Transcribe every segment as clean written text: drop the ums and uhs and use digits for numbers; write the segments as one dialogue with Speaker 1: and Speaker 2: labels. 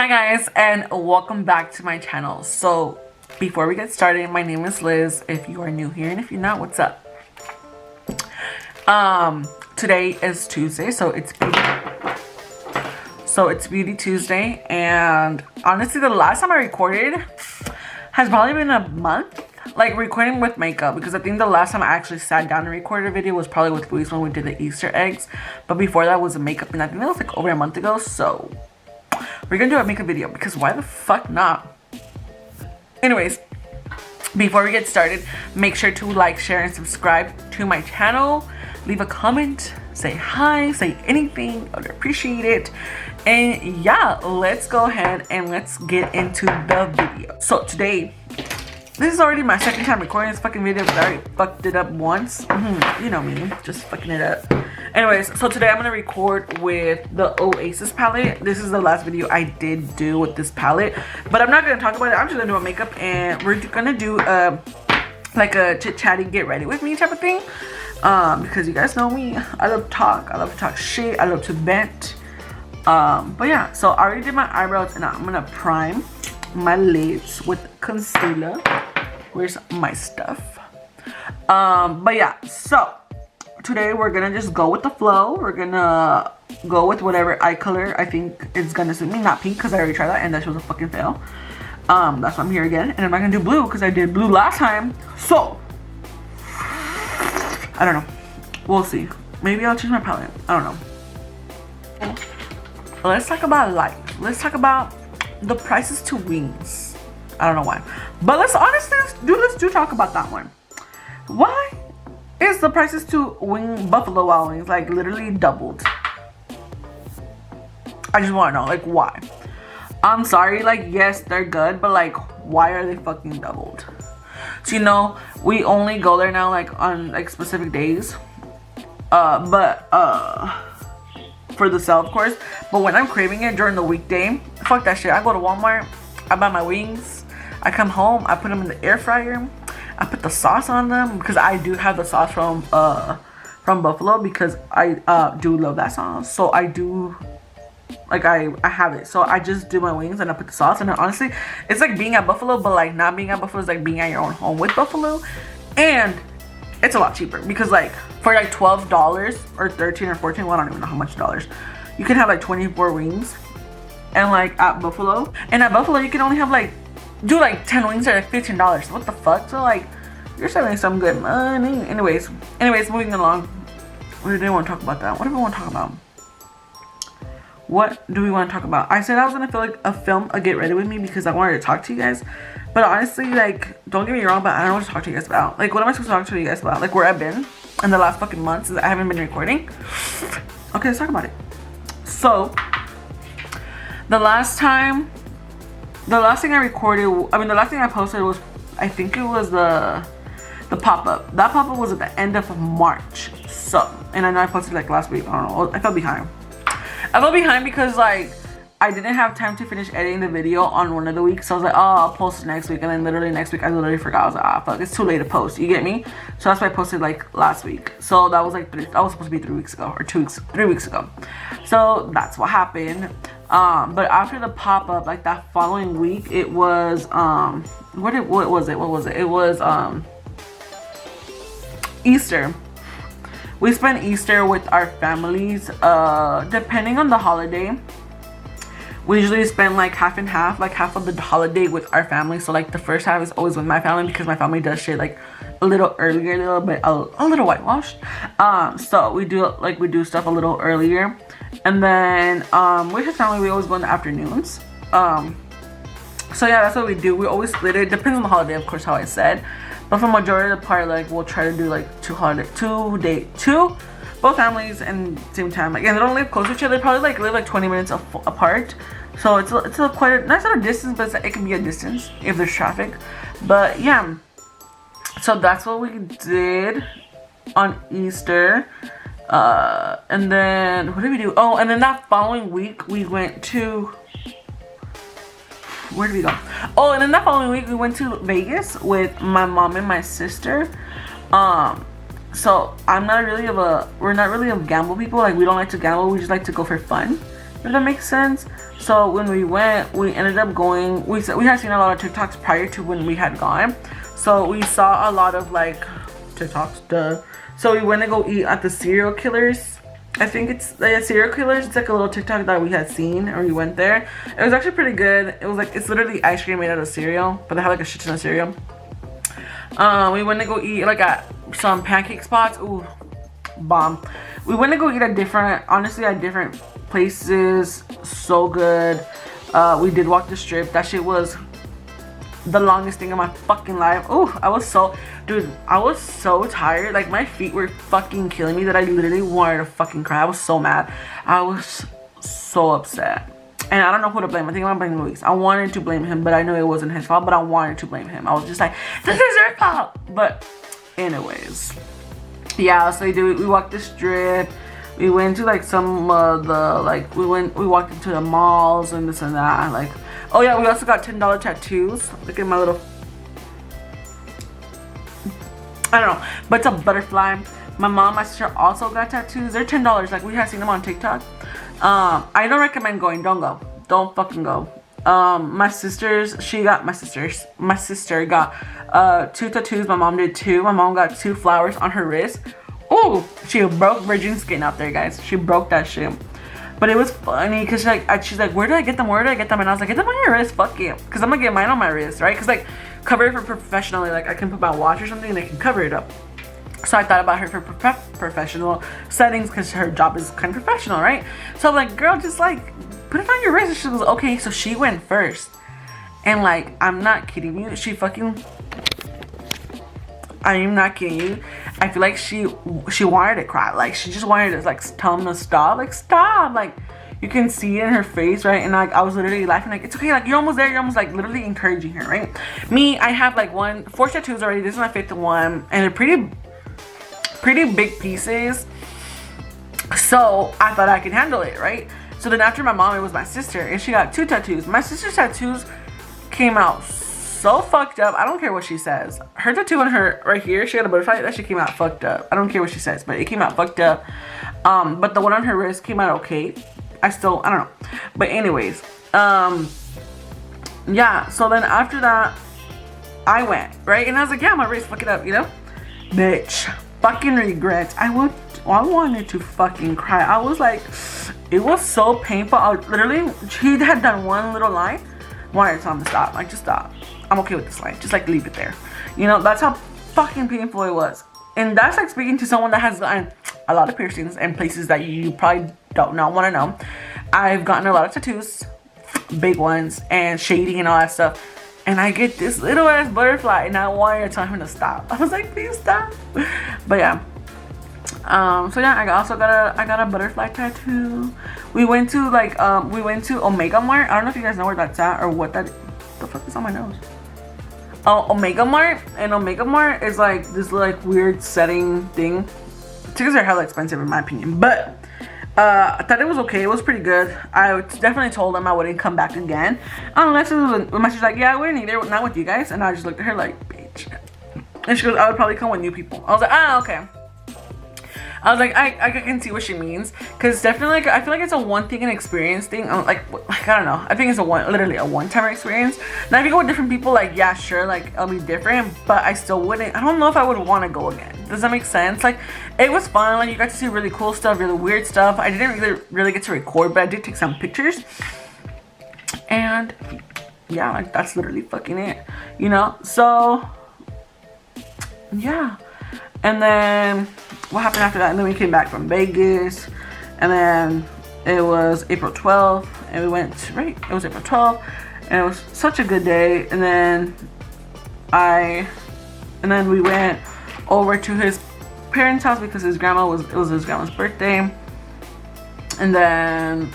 Speaker 1: Hi guys, and welcome back to my channel. So before we get started, my name is Liz if you are new here, and if you're not, what's up? Today is Tuesday, so it's Beauty Tuesday, and honestly the last time I recorded has probably been a month, like recording with makeup, because I think the last time I actually sat down and recorded a video was probably with Luis when we did the Easter eggs, but before that was a makeup, and I think that was like over a month ago. So we're gonna do a makeup video because why the fuck not? Anyways, before we get started, make sure to like, share, and subscribe to my channel. Leave a comment, say hi, say anything. I would appreciate it. And yeah, let's go ahead and let's get into the video. So today, this is already my second time recording this fucking video because I already fucked it up once. You know me, just fucking it up. Anyways, so today I'm gonna record with the OASIS palette. This is the last video I did do with this palette, but I'm not gonna talk about it. I'm just gonna do a makeup, and we're gonna do like a chit chatty get ready with me type of thing. Because you guys know me, I love to talk shit, I love to vent. But yeah, so I already did my eyebrows, and I'm gonna prime my lids with concealer. Where's my stuff? But yeah, so today we're gonna just go with the flow. We're gonna go with whatever eye color I think is gonna suit me. Not pink, because I already tried that and that was a fucking fail. That's why I'm here again, and I'm not gonna do blue because I did blue last time. So I don't know, we'll see. Maybe I'll change my palette, I don't know. Let's talk about light. Let's talk about the prices to wings. I don't know why, but let's do talk about that one. Why is the prices to Buffalo Wild Wings like literally doubled? I just want to know, like, why? I'm sorry, like, yes, they're good, but like, why are they fucking doubled? So, you know, we only go there now like on like specific days, for the sale, of course. But when I'm craving it during the weekday, fuck that shit. I go to Walmart, I buy my wings, I come home, I put them in the air fryer, I put the sauce on them, because I do have the sauce from Buffalo, because I do love that sauce. So I do, like, I have it. So I just do my wings and I put the sauce, and then honestly it's like being at Buffalo, but like not being at Buffalo is like being at your own home with Buffalo. And it's a lot cheaper, because like for like $12 or 13 or 14, well, I don't even know how much dollars, you can have like 24 wings. And like at Buffalo, you can only have like do like 10 wings at like $15. What the fuck? So like you're saving some good money. Anyways, moving along. We didn't want to talk about that. What do we want to talk about? What do we want to talk about? I said I was gonna film a get ready with me because I wanted to talk to you guys. But honestly, like, don't get me wrong, but I don't know what to talk to you guys about. Like, what am I supposed to talk to you guys about? Like, where I've been in the last fucking months since I haven't been recording. Okay, let's talk about it. So, the last thing I recorded, the last thing I posted was, I think it was the pop-up. That pop-up was at the end of March. So, and I know I posted like last week. I don't know. I fell behind because like I didn't have time to finish editing the video on one of the weeks. So I was like, oh, I'll post it next week. And then literally next week I literally forgot. I was like, ah, fuck, it's too late to post. You get me? So that's why I posted like last week. So that was like that was supposed to be 3 weeks ago, or 3 weeks ago. So that's what happened. But after the pop-up, like that following week, it was what was it? It was Easter. We spent Easter with our families. Depending on the holiday, we usually spend like half and half, like half of the holiday with our family. So like the first half is always with my family, because my family does shit like a little earlier, a little whitewashed. So we do stuff a little earlier, and then with his family we always go in the afternoons. So yeah, that's what we do. We always split it. Depends on the holiday, of course, how I said. But for majority of the part, like we'll try to do like two both families and same time. Like, and they don't live close to each other. They probably like live like 20 minutes apart. So it's quite a nice little distance, but it can be a distance if there's traffic. But yeah, so that's what we did on Easter. And then what did we do? Oh, and then that following week we went to, where did we go? Oh, and then that following week we went to Vegas with my mom and my sister. So we're not really of gamble people. Like, we don't like to gamble, we just like to go for fun, if that makes sense. So when we went, we ended up going, we had seen a lot of TikToks prior to when we had gone. So we saw a lot of like TikToks, duh. So we went to go eat at the Serial Killers. I think it's like Serial Killers. It's like a little TikTok that we had seen, and we went there. It was actually pretty good. It was like, it's literally ice cream made out of cereal, but they have like a shit ton of cereal. We went to go eat like at some pancake spots. Ooh, bomb. We went to go eat at different places. So good. We did walk the strip. That shit was the longest thing of my fucking life. Ooh, I was so tired. Like my feet were fucking killing me that I literally wanted to fucking cry. I was so mad. I was so upset. And I don't know who to blame. I think I'm blaming Luis. I wanted to blame him, but I know it wasn't his fault, but I wanted to blame him. I was just like, this is your fault. But anyways, yeah, so we walked the strip. We went to like some we walked into the malls and this and that. Like, oh yeah, we also got $10 tattoos. Look at my little, I don't know, but it's a butterfly. My mom, my sister also got tattoos. They're $10. Like, we have seen them on TikTok. I don't recommend going. Don't go. Don't fucking go. My sister got 2 tattoos. My mom did 2. My mom got 2 flowers on her wrist. Oh, she broke virgin skin out there, guys. She broke that shit. But it was funny because she's like, where do I get them? And I was like, get them on your wrist. Fuck it. Because I'm gonna get mine on my wrist, right? Because like, cover it for professionally. Like, I can put my watch or something and I can cover it up. So I thought about her for professional settings because her job is kind of professional, right? So I'm like, girl, just like put it on your wrist. And she goes, okay. So she went first, and like, I'm not kidding you. I am not kidding you. I feel like she wanted to cry. Like, she just wanted to like tell him to stop. Like, stop. Like, you can see it in her face, right? And like, I was literally laughing. Like, it's okay. Like, you're almost there. You're almost like literally encouraging her, right? Me, I have like 4 tattoos already. This is my 5th one, and they're pretty big pieces. So I thought I could handle it, right? So then after my mom, it was my sister, and she got 2 tattoos. My sister's tattoos came out so fucked up. I don't care what she says. Her tattoo on her right here, she got a butterfly. That shit came out fucked up. I don't care what she says, but it came out fucked up. But the one on her wrist came out okay. I don't know. But anyways, yeah. So then after that, I went, right? And I was like, yeah, my wrist, fuck it up, you know? Bitch. Fucking regrets. I wanted to fucking cry. I was like, it was so painful. I literally, he had done one little line. Wanted to tell him to stop. Like, just stop. I'm okay with this line. Just like leave it there. You know, that's how fucking painful it was. And that's like speaking to someone that has gotten a lot of piercings in places that you probably don't want to know. I've gotten a lot of tattoos, big ones, and shading and all that stuff. And I get this little ass butterfly, and I wanted to tell him to stop. I was like, please stop. But yeah. So yeah, I got a butterfly tattoo. We went to Omega Mart. I don't know if you guys know where that's at or what that. The fuck is on my nose? Oh, Omega Mart. And Omega Mart is like this like weird setting thing. Tickets are hella expensive in my opinion, but I thought it was okay. It was pretty good. I definitely told them I wouldn't come back again unless it was my sister's like, yeah, I wouldn't either, not with you guys. And I just looked at her like, bitch. And she goes, I would probably come with new people. I was like, ah, okay. I was like, I can see what she means, because definitely, like, I feel like it's a one thing and experience thing. Like I don't know. I think it's literally a one-time experience. Now if you go with different people, like, yeah, sure, like it'll be different, but I still wouldn't. I don't know if I would want to go again. Does that make sense? Like, it was fun. Like, you got to see really cool stuff, really weird stuff. I didn't really get to record, but I did take some pictures. And yeah, like, that's literally fucking it, you know. So yeah. And then what happened after that? And then we came back from Vegas, and then it was April 12th, and we went, right? It was April 12th, and it was such a good day. And then we went over to his parents' house because it was his grandma's birthday. And then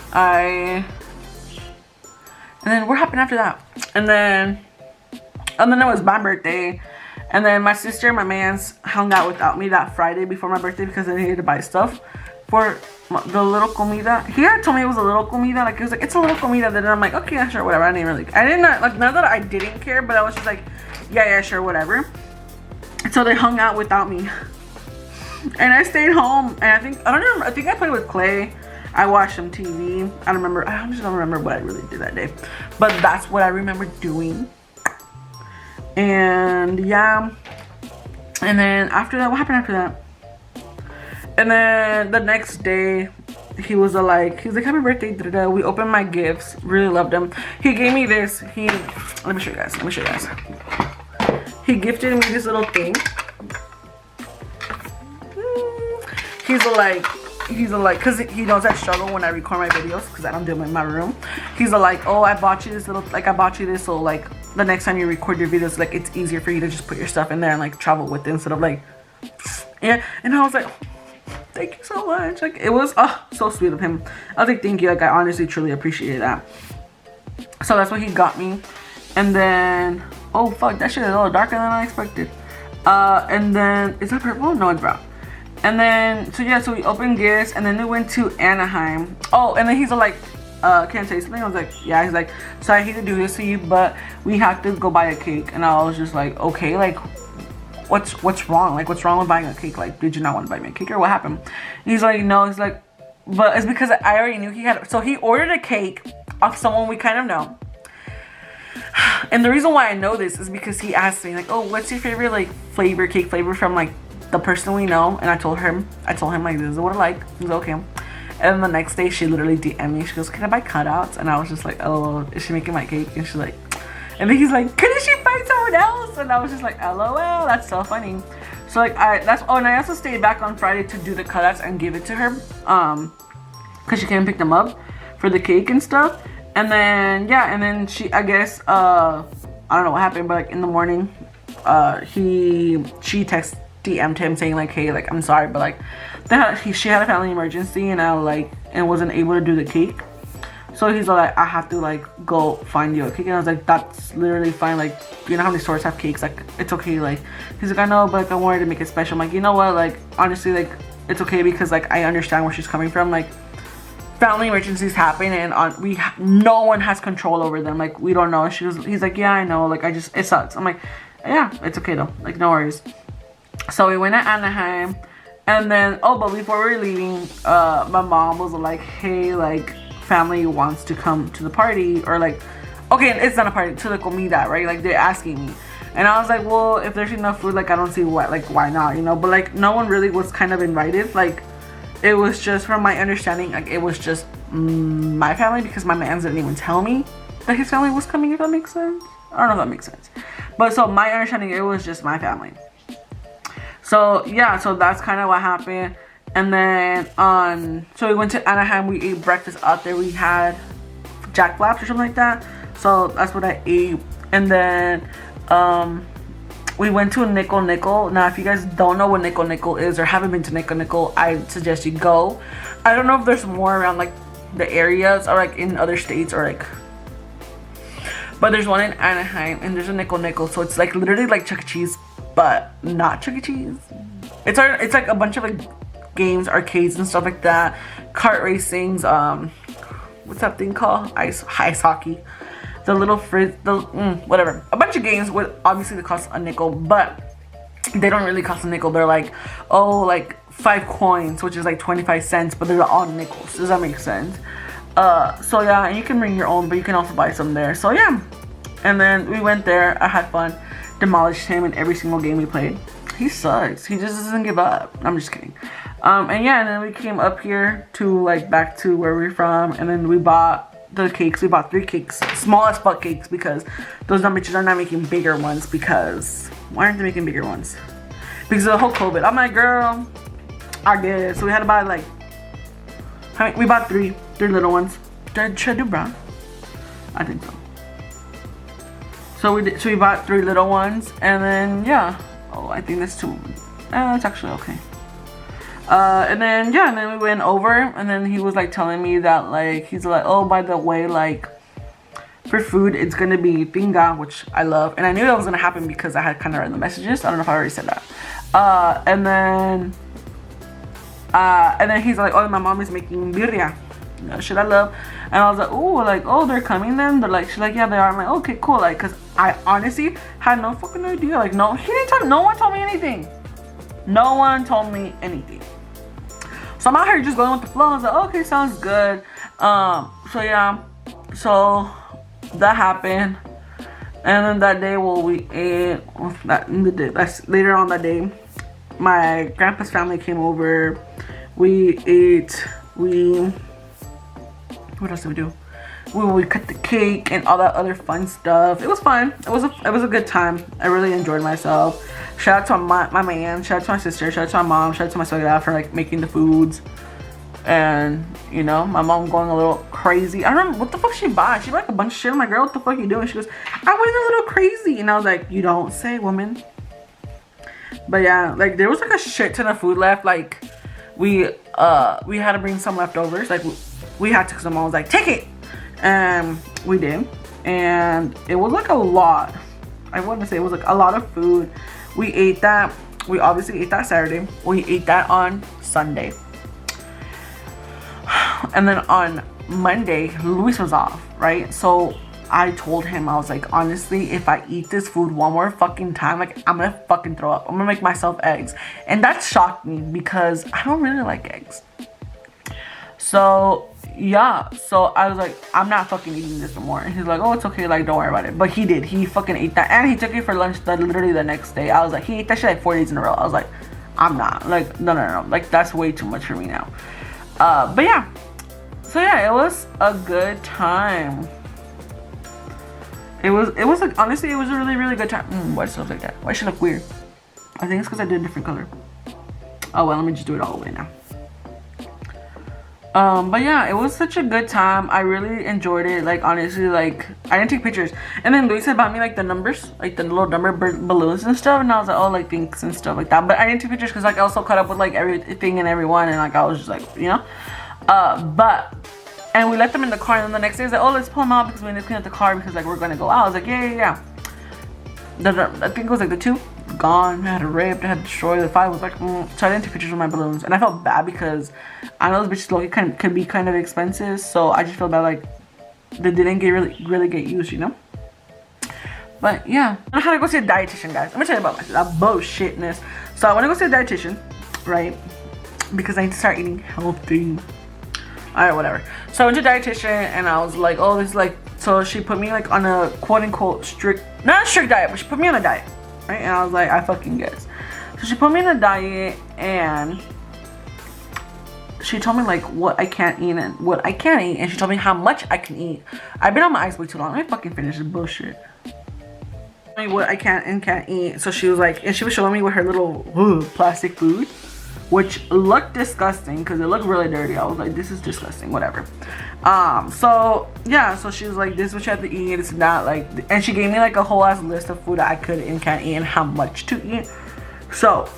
Speaker 1: what happened after that? And then it was my birthday. And then my sister and my mans hung out without me that Friday before my birthday because they needed to buy stuff for the little comida. He had told me it was a little comida. Like, he was like, it's a little comida. Then I'm like, okay, yeah, sure, whatever. I didn't not that I didn't care, but I was just like, yeah, sure, whatever. So they hung out without me. And I stayed home. And I think I played with Clay. I watched some TV. I just don't remember what I really did that day, but that's what I remember doing. And yeah, and then after that, what happened after that? And then the next day, he was like happy birthday, da, da, da. We opened my gifts, really loved him. He gave me this, let me show you guys, he gifted me this little thing. He's like, because he knows I struggle when I record my videos because I don't do them in my room. He's like, oh, I bought you this so like the next time you record your videos, like it's easier for you to just put your stuff in there and like travel with it instead of like, yeah. And I was like, thank you so much. Like, it was so sweet of him. I was like, thank you. Like, I honestly truly appreciate that. So that's what he got me. And then, oh fuck, that shit is a little darker than I expected. And then, is that purple? No, it's brown. And then, so yeah, so we opened gifts, and then we went to Anaheim. Oh, and then he's like, can I say something? I was like, yeah. He's like, so I hate to do this to you, but we have to go buy a cake. And I was just like, okay, like, what's wrong? Like, what's wrong with buying a cake? Like, did you not want to buy me a cake, or what happened? And he's like, no. He's like, but it's because I already knew he had. So he ordered a cake off someone we kind of know. And the reason why I know this is because he asked me like, oh, what's your favorite like cake flavor from like the person we know? And I told him like, this is what I like. He's okay. And the next day she literally DM'd me. She goes, can I buy cutouts? And I was just like, oh, is she making my cake? And she's like, and then he's like, couldn't she find someone else? And I was just like, LOL, that's so funny. So like and I also stayed back on Friday to do the cutouts and give it to her, because she came and pick them up for the cake and stuff. And then yeah, and then she, I guess, I don't know what happened, but like in the morning, she DM'd him saying like, hey, like, I'm sorry, but like she had a family emergency and wasn't able to do the cake. So he's like, I have to like go find you a cake. And I was like, that's literally fine. Like, you know how many stores have cakes? Like, it's okay. Like, he's like, I know, but like, I wanted to make it special. I'm like, you know what? Like, honestly, like, it's okay because like I understand where she's coming from. Like, family emergencies happen, and no one has control over them. Like, we don't know. He's like, yeah, I know. Like, it sucks. I'm like, yeah, it's okay though. Like, no worries. So we went to Anaheim, and then but before we were leaving, my mom was like, hey, like, family wants to come to the party, or like, okay, it's not a party, to the comida, right? Like, they're asking me, and I was like, well, if there's enough food, like, I don't see why not, you know? But like, no one really was kind of invited. Like, it was just, from my understanding, like, it was just my family, because my man didn't even tell me that his family was coming, if that makes sense. I don't know if that makes sense, but so my understanding, it was just my family. So yeah, so that's kind of what happened. And then so we went to Anaheim, we ate breakfast out there. We had Jack Flaps or something like that. So that's what I ate. And then we went to Nickel Nickel. Now, if you guys don't know what Nickel Nickel is or haven't been to Nickel Nickel, I suggest you go. I don't know if there's more around like the areas or like in other states or like, but there's one in Anaheim, and there's a Nickel Nickel. So it's like literally like Chuck E. Cheese, but not Chuck E. Cheese. It's like a bunch of like games, arcades and stuff like that, kart racings, what's that thing called, ice hockey, the little whatever, a bunch of games with, obviously they cost a nickel, but they don't really cost a nickel. They're like, oh, like 5 coins, which is like 25 cents, but they're all nickels. Does that make sense? So yeah, and you can bring your own, but you can also buy some there. So yeah, and then we went there. I had fun, demolished him in every single game we played. He sucks. He just doesn't give up. I'm just kidding. And yeah, and then we came up here to like back to where we're from, and then we bought the cakes. We bought 3 cakes, small as fuck cakes, because those dumb bitches are not making bigger ones. Because why aren't they making bigger ones? Because of the whole COVID. I'm like, girl, I guess. So we had to buy like, we bought 3 little ones. Should I do brown? I think so. So we bought 3 little ones, and then yeah. Oh, I think that's 2. It's actually okay. And then we went over, and then he was like telling me that like, he's like, oh, by the way, like, for food it's gonna be pinga, which I love, and I knew that was gonna happen because I had kind of read the messages. I don't know if I already said that. And then he's like, oh, my mom is making birria, shit I love. And I was like, oh, they're coming then? They're like, she's like, yeah, they are. I'm like, okay, cool. Like, cause I honestly had no fucking idea. Like, no one told me anything. No one told me anything. So I'm out here just going with the flow. I was like, okay, sounds good. So yeah, so that happened. And then that day, well, we ate, that's later on that day, my grandpa's family came over. We ate, what else did we do? We cut the cake and all that other fun stuff. It was fun. It was a good time. I really enjoyed myself. Shout out to my man, shout out to my sister, shout out to my mom, shout out to my suegra for like making the foods. And you know, my mom going a little crazy. I don't know what the fuck she bought. She bought like a bunch of shit. I'm like, girl, what the fuck are you doing? She goes, I went a little crazy. And I was like, you don't say, woman. But yeah, like there was like a shit ton of food left. Like we had to bring some leftovers. Like we had to, cause my mom was like, take it. And we did. And it was like a lot. I want to say it was like a lot of food. We ate that. We obviously ate that Saturday. We ate that on Sunday. And then on Monday, Luis was off, right? So I told him, I was like, honestly, if I eat this food one more fucking time, like I'm gonna fucking throw up. I'm gonna make myself eggs. And that shocked me because I don't really like eggs. So yeah, so I was like, I'm not fucking eating this no more. And he's like, oh, it's okay, like don't worry about it. But he did. He fucking ate that, and he took it for lunch literally the next day. I was like, he ate that shit like 4 days in a row. I was like, I'm not. Like, no. Like that's way too much for me now. But yeah. So yeah, it was a good time. It was like, honestly, it was a really, really good time. Why does it look like that? Why should it look weird? I think it's because I did a different color. Oh well, let me just do it all the way now. But yeah, it was such a good time. I really enjoyed it. Like honestly, like I didn't take pictures. And then Luis had bought me like the numbers, like the little number balloons and stuff. And I was like, oh, like thanks and stuff like that. But I didn't take pictures because like I also caught up with like everything and everyone, and like I was just like, you know. And we left them in the car, and then the next day I was like, oh, let's pull them out because we need to clean up the car because like we're gonna go out. I was like, yeah. I think it was like the 2 gone. I had it ripped, I had destroyed. The 5 was like, so I didn't take pictures of my balloons, and I felt bad because I know those bitches could be kind of expensive, so I just felt bad like they didn't get really get used, you know. But yeah, I had to go see a dietitian, guys. Let me tell you about that bullshitness. So I want to go see a dietitian, right? Because I need to start eating healthy. Alright, whatever. So I went to a dietitian and I was like, oh, this is like, so she put me like on a quote unquote not a strict diet, but she put me on a diet, right? And I was like, I fucking guess. So she put me on a diet and she told me like what I can't eat and what I can't eat, and she told me how much I can eat. I've been on my ice way too long. Let me fucking finish this bullshit. What I can and can't eat. So she was like, and she was showing me with her little plastic food, which looked disgusting because it looked really dirty. I was like, this is disgusting, whatever. So yeah, so she was like, this is what you have to eat, it's not like, and she gave me like a whole ass list of food that I could and can't eat and how much to eat. So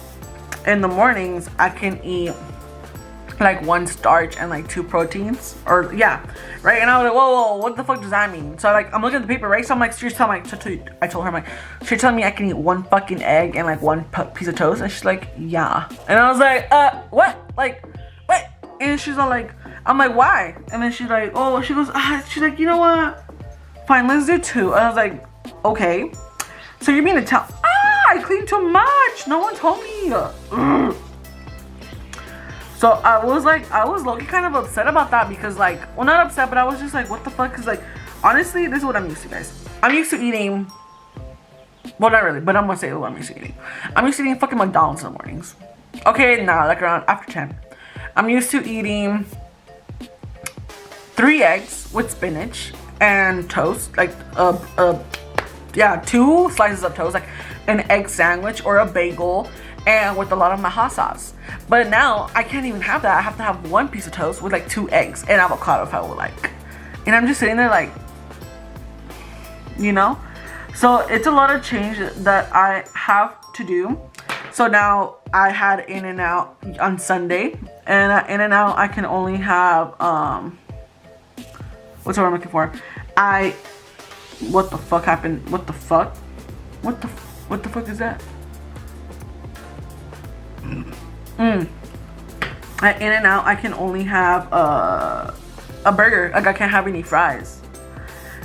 Speaker 1: in the mornings I can eat like 1 starch and like 2 proteins, or yeah, right? And I was like, whoa, what the fuck does that mean? So like I'm looking at the paper, right? So I'm like, she's telling me, I told her, I'm like, she's telling me I can eat 1 fucking egg and like 1 piece of toast, and she's like, yeah. And I was like, what? Like, what? And she's all like, I'm like, why? And then she's like, oh, she goes, she's like, you know what? Fine, let's do 2. And I was like, okay. So you're being I cleaned too much. No one told me. So I was low-key kind of upset about that because like, well, not upset, but I was just like, what the fuck? Because like, honestly, this is what I'm used to, guys. I'm used to eating, well, not really, but I'm gonna say what I'm used to eating. I'm used to eating fucking McDonald's in the mornings. Okay, nah, like around after 10. I'm used to eating 3 eggs with spinach and toast, like yeah, 2 slices of toast, like an egg sandwich or a bagel, and with a lot of my hot sauce. But now I can't even have that. I have to have 1 piece of toast with like 2 eggs and avocado if I would like. And I'm just sitting there like, you know? So it's a lot of change that I have to do. So now I had In-N-Out on Sunday, and at In-N-Out I can only have what's what I'm looking for? What the fuck happened? What the fuck? What the fuck is that? At In-N-Out I can only have a burger. Like I can't have any fries.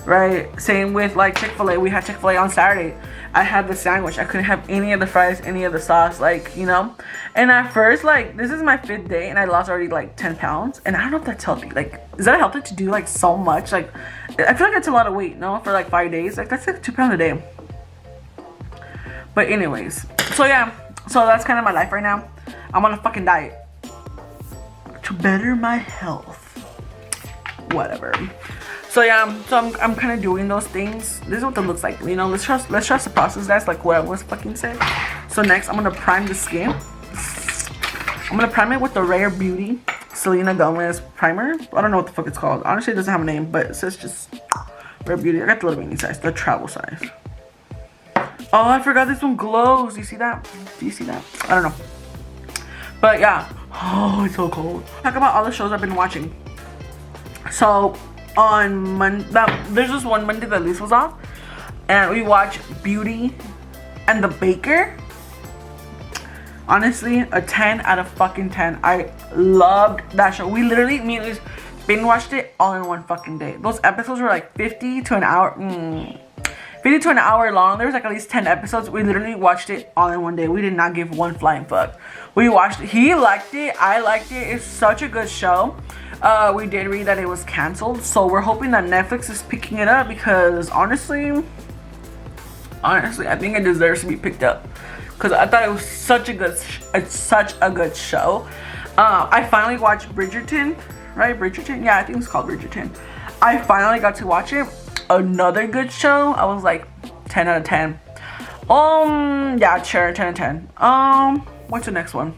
Speaker 1: right? Same with like Chick-fil-A. We had Chick-fil-A on Saturday. I had the sandwich. I couldn't have any of the fries, any of the sauce, like, you know. And at first, like, this is my 5th day and I lost already like 10 pounds. And I don't know if that's healthy. Like, is that healthy to do like so much? Like, I feel like it's a lot of weight, no? For like 5 days. Like, that's like 2 pounds a day. But anyways, so yeah, so that's kind of my life right now. I'm on a fucking diet to better my health. Whatever. So yeah, so I'm kind of doing those things. This is what it looks like, you know. Let's trust the process. That's like what I was fucking saying. So next, I'm gonna prime the skin. I'm gonna prime it with the Rare Beauty Selena Gomez primer. I don't know what the fuck it's called. Honestly, it doesn't have a name, but it says just Rare Beauty. I got the little mini size, the travel size. Oh, I forgot this one glows. Do you see that? Do you see that? I don't know. But yeah. Oh, it's so cold. Talk about all the shows I've been watching. So on Monday, there's just one Monday that Liz was off, and we watched Beauty and the Baker. Honestly, a 10 out of fucking 10. I loved that show. We literally, me and Liz, binge watched it all in one fucking day. Those episodes were like 50 to an hour. 50 to an hour long. There was like at least 10 episodes. We literally watched it all in one day. We did not give one flying fuck. We watched it. He liked it. I liked it. It's such a good show. We did read that it was canceled, so we're hoping that Netflix is picking it up, because honestly, I think it deserves to be picked up, because I thought it was such a good show. I finally watched Bridgerton, right? Bridgerton? Yeah, I think it's called Bridgerton. I finally got to watch it. Another good show. I was like 10 out of 10. Yeah, sure, 10 out of 10. What's the next one?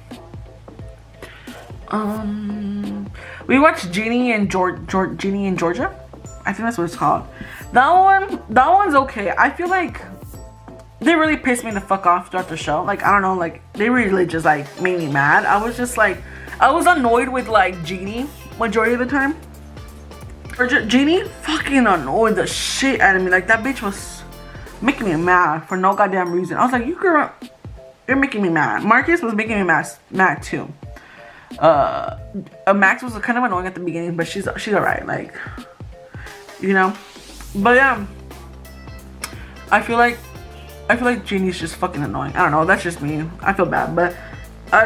Speaker 1: We watched Ginny and Georgia. I think that's what it's called. That one's okay. I feel like they really pissed me the fuck off throughout the show. Like, I don't know, like, they really just like made me mad. I was just like, I was annoyed with like Jeannie majority of the time. Jeannie fucking annoyed the shit out of me. Like, that bitch was making me mad for no goddamn reason. I was like, you girl, you're making me mad. Marcus was making me mad too. Max was kind of annoying at the beginning, but she's alright, like, you know. But yeah, I feel like Jeannie's just fucking annoying. I don't know, that's just me. I feel bad, but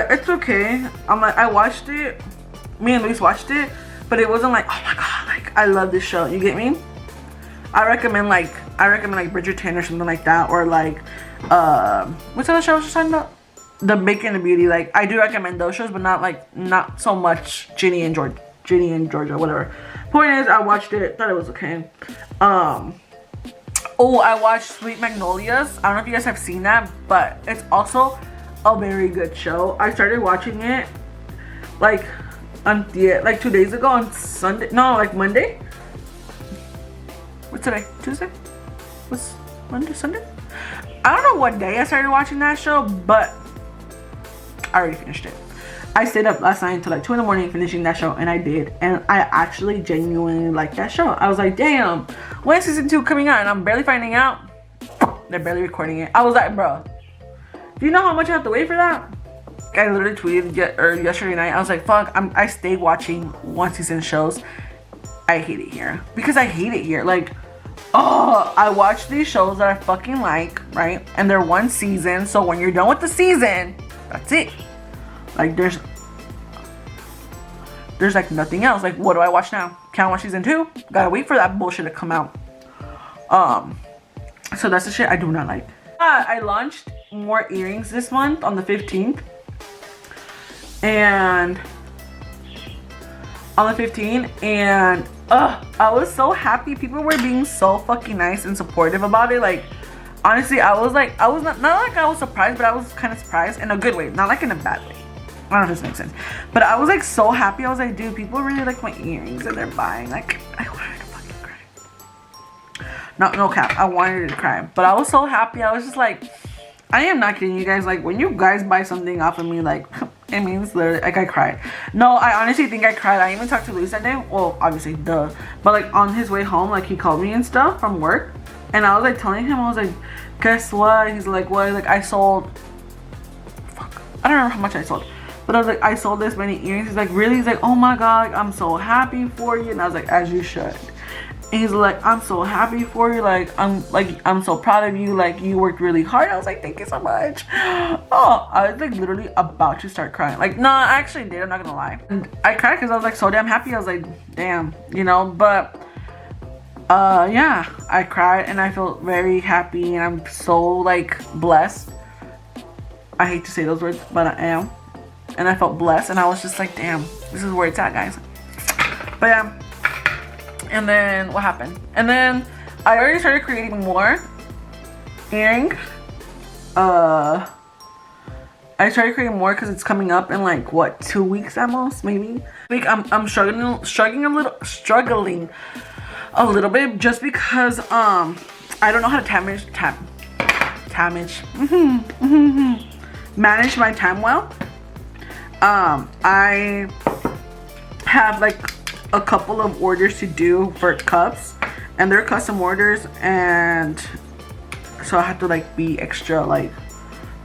Speaker 1: it's okay. I'm like, I watched it, me and Luis watched it, but it wasn't like, oh my god, like, I love this show, you get me? I recommend like Bridgerton or something like that, or like what's the other show I was just talking about? The Baker and the Beauty. Like, I do recommend those shows, but not so much Ginny and Georgia, whatever. Point is, I watched it, thought it was okay. Oh, I watched Sweet Magnolias. I don't know if you guys have seen that, but it's also a very good show. I started watching it like on 2 days ago, on Sunday. No, like Monday. What's today? Tuesday? What's Monday? Sunday? I don't know what day I started watching that show, but I already finished it. I stayed up last night until like 2 in the morning finishing that show, and I did. And I actually genuinely liked that show. I was like, damn, when's season 2 coming out? And I'm barely finding out. They're barely recording it. I was like, bro, do you know how much I have to wait for that? I literally tweeted yesterday night. I was like, fuck, I stayed watching one season shows. I hate it here. Because I hate it here. Like, oh, I watch these shows that I fucking like, right? And they're one season. So when you're done with the season, that's it. Like, there's like nothing else. Like, what do I watch now? Can't watch season 2. Gotta wait for that bullshit to come out. So that's the shit I do not like. I launched more earrings this month on the 15th. And on the 15th, and I was so happy. People were being so fucking nice and supportive about it. Like, honestly, I was not like I was surprised, but I was kind of surprised in a good way, not like in a bad way. I don't know if this makes sense, but I was like so happy. I was like, dude, people really like my earrings and they're buying. Like, I wanted to fucking cry. No cap, I wanted to cry, but I was so happy. I was just like, I am not kidding you guys. Like, when you guys buy something off of me, like, it means literally, like, I cried. No, I honestly think I cried. I even talked to Luis that day. Well, obviously, duh. But like on his way home, like, he called me and stuff from work, and I was like telling him, I was like, guess what? He's like, what? Like, I sold, fuck, I don't remember how much I sold, but I was like, I sold this many earrings. He's like, really? He's like, oh my god, like, I'm so happy for you. And I was like, as you should. And he's like, I'm so happy for you. I'm so proud of you. Like, you worked really hard. I was like, thank you so much. Oh, I was like literally about to start crying. Like, no, I actually did. I'm not gonna lie. And I cried because I was like so damn happy. I was like, damn, you know. But yeah, I cried and I felt very happy and I'm so like blessed. I hate to say those words, but I am. And I felt blessed and I was just like, damn, this is where it's at, guys. But yeah. And then what happened? And then I already started creating more earrings. I started creating more because it's coming up in like what, 2 weeks at most, maybe. Like I'm struggling a little bit just because I don't know how to manage my time well. I have like a couple of orders to do for cups, and they're custom orders, and so I have to like be extra like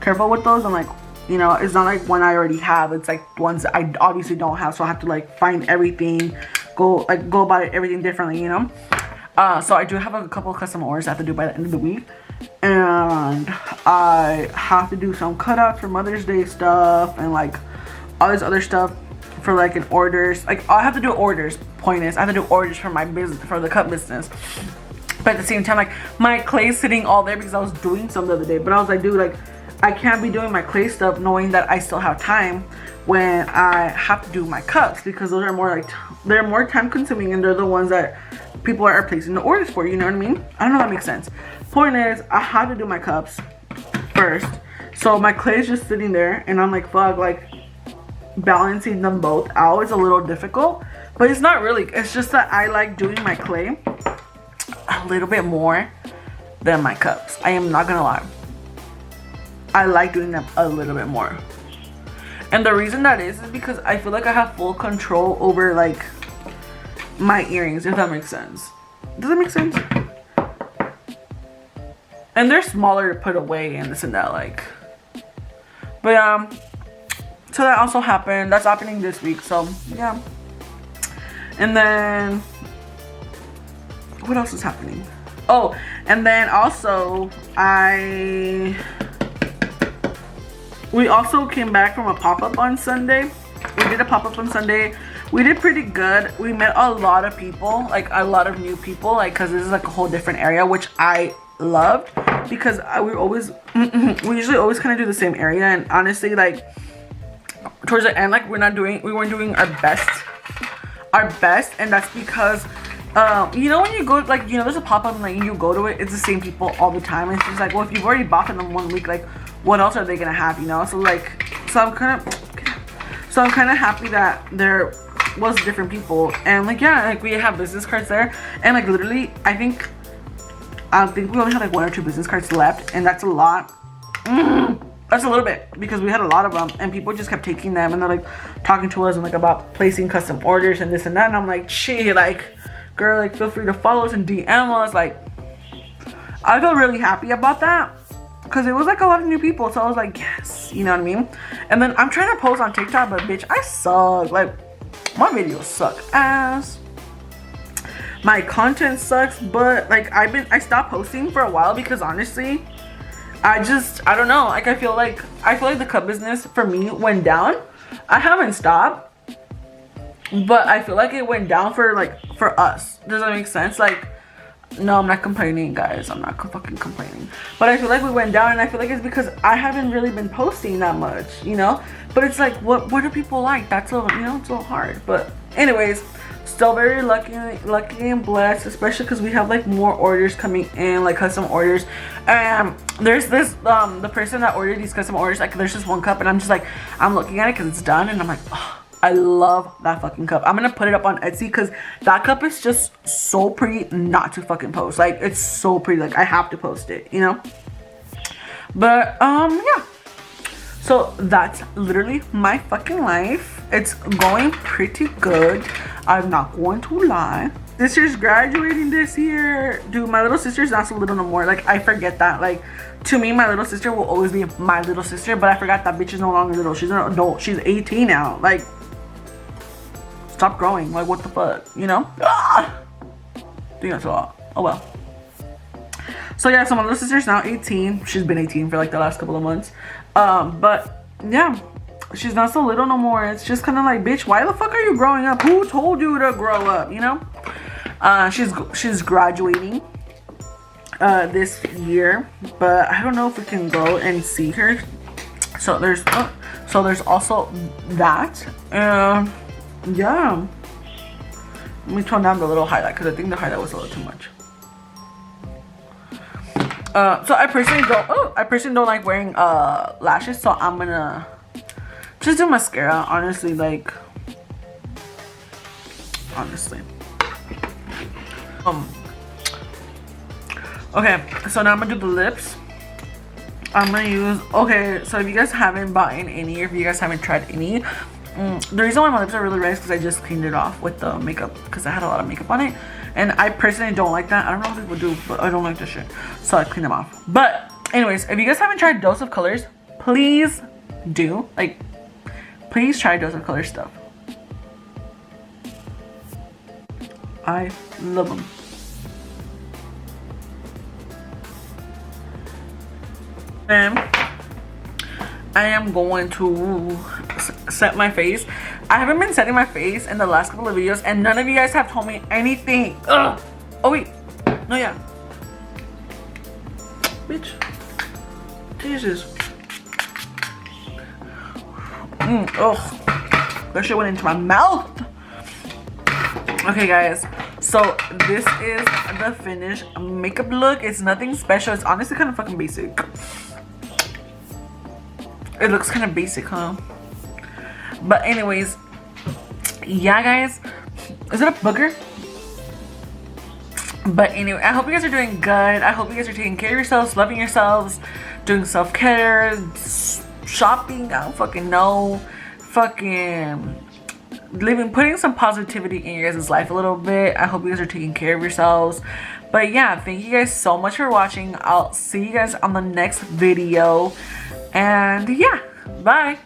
Speaker 1: careful with those. And like, you know, it's not like one I already have, it's like ones that I obviously don't have, so I have to like find everything, go about it everything differently, you know. So I do have a couple of custom orders I have to do by the end of the week, and I have to do some cutouts for Mother's Day stuff and like all this other stuff for like in orders. Like I have to do orders, point is I have to do orders for my business, for the cup business. But at the same time, like my clay's sitting all there because I was doing some the other day, but I was like, dude, like I can't be doing my clay stuff knowing that I still have time when I have to do my cups, because those are more like, they're more time consuming and they're the ones that people are placing the orders for, you know what I mean? I don't know if that makes sense. Point is, I had to do my cups first, so my clay is just sitting there and I'm like, fuck, like balancing them both out is a little difficult, but it's not really. It's just that I like doing my clay a little bit more than my cups. I am not gonna lie, I like doing them a little bit more, and the reason that is because I feel like I have full control over like my earrings, if that makes sense. Does that make sense? And they're smaller to put away and this and that, like, but so that also happened. That's happening this week, so yeah. And then what else is happening? Oh, and then also we also came back from a pop-up on Sunday. We did a pop-up on Sunday. We did pretty good. We met a lot of people, like a lot of new people, like because this is like a whole different area, which I loved, because we usually always kind of do the same area, and honestly, like towards the end, like we weren't doing our best, and that's because you know, when you go, like, you know, there's a pop-up and like you go to it, it's the same people all the time, and it's just like, well, if you've already bought them in 1 week, like what else are they gonna have, you know? So I'm kind of happy that there was different people, and like, yeah, like we have business cards there, and like literally I think we only have like 1 or 2 business cards left, and that's a lot. That's a little bit, because we had a lot of them and people just kept taking them, and they're like talking to us and like about placing custom orders and this and that, and I'm like, shit, like girl, like feel free to follow us and DM us. Like I feel really happy about that because it was like a lot of new people, so I was like, yes, you know what I mean? And then I'm trying to post on TikTok, but bitch, I suck. Like my videos suck ass, my content sucks, but like I stopped posting for a while because honestly I don't know, like I feel like the cup business for me went down. I haven't stopped, but I feel like it went down for us. Does that make sense? Like, no, I'm not complaining, guys. I'm not fucking complaining. But I feel like we went down, and I feel like it's because I haven't really been posting that much, you know? But it's like, what do people like? That's a little, you know, it's a little hard. But anyways, still very lucky and blessed, especially because we have like more orders coming in, like custom orders. And there's this the person that ordered these custom orders, like there's just one cup, and I'm just like, I'm looking at it because it's done, and I'm like, oh, I love that fucking cup. I'm gonna put it up on Etsy because that cup is just so pretty not to fucking post. Like it's so pretty, like I have to post it, you know? But yeah, so that's literally my fucking life. It's going pretty good, I'm not going to lie. Sister's graduating this year. Dude, my little sister's not so little no more. Like I forget that. Like to me, my little sister will always be my little sister, but I forgot that bitch is no longer little. She's an adult. She's 18 now. Like, stop growing. Like what the fuck, you know? think that's a lot. Oh well. So yeah, so my little sister's now 18. She's been 18 for like the last couple of months. But yeah, she's not so little no more. It's just kind of like, bitch, why the fuck are you growing up? Who told you to grow up, you know? She's graduating this year, but I don't know if we can go and see her. So there's also that. Yeah. Let me tone down the little highlight because I think the highlight was a little too much. So I personally don't like wearing lashes, so I'm gonna just do mascara, honestly, like honestly. Okay, so now I'm gonna do the lips. I'm gonna use, okay, so if you guys haven't bought any, or if you guys haven't tried any, the reason why my lips are really red is because I just cleaned it off with the makeup, because I had a lot of makeup on it, and I personally don't like that. I don't know what people do, but I don't like this shit, so I clean them off. But anyways, if you guys haven't tried Dose of Colors, please do, like, please try Dose of Colors stuff. I love them. And I am going to set my face. I haven't been setting my face in the last couple of videos, and none of you guys have told me anything. Ugh. Oh wait, no, yeah, bitch, Jesus. Ugh, that shit went into my mouth. Okay guys, so this is the finished makeup look. It's nothing special. It's honestly kind of fucking basic. It looks kind of basic, huh? But anyways, yeah guys, is it a booger? But anyway, I hope you guys are doing good. I hope you guys are taking care of yourselves, loving yourselves, doing self-care, shopping, I don't fucking know, fucking putting some positivity in your guys' life a little bit. I hope you guys are taking care of yourselves. But yeah, thank you guys so much for watching. I'll see you guys on the next video. And yeah, bye.